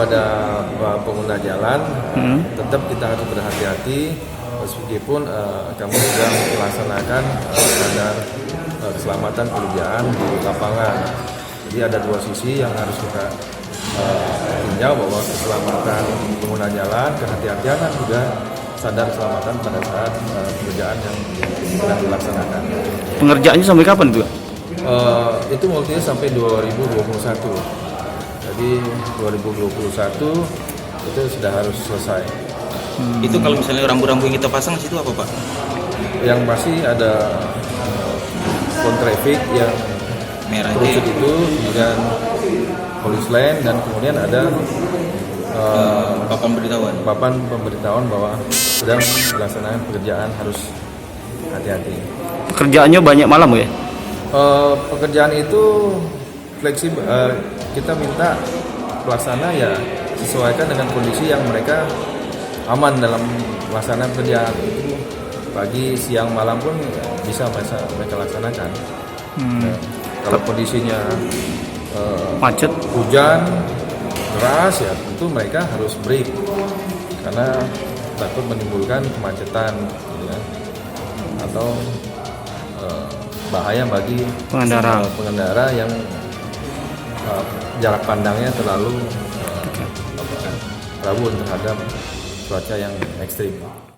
kepada pengguna jalan, tetap kita harus berhati-hati meskipun kami sudah melaksanakan standar keselamatan kerjaan di lapangan. Jadi ada dua sisi yang harus kita tinjau, bahwa keselamatan pengguna jalan, kehati-hatian, dan juga standar keselamatan pada saat pekerjaan yang sedang dilaksanakan. Pengerjaannya sampai kapan itu? Itu multinya sampai 2021. Jadi 2021 itu sudah harus selesai. Itu kalau misalnya rambu-rambu yang kita pasang situ apa, Pak? Yang masih ada kontrafik yang Merah kerucut itu, kemudian polis lain, dan kemudian ada papan pemberitahuan bahwa sedang melaksanakan pekerjaan, harus hati-hati. Pekerjaannya banyak malam ya? Pekerjaan itu fleksibel. Kita minta pelaksana ya sesuaikan dengan kondisi yang mereka aman dalam melaksanakan pekerjaan. Itu pagi, siang, malam pun bisa mereka laksanakan. Nah, kalau kondisinya Macet, hujan deras, ya tentu mereka harus break karena takut menimbulkan kemacetan, gitu kan, atau bahaya bagi pengendara yang jarak pandangnya terlalu rawan terhadap cuaca yang ekstrim.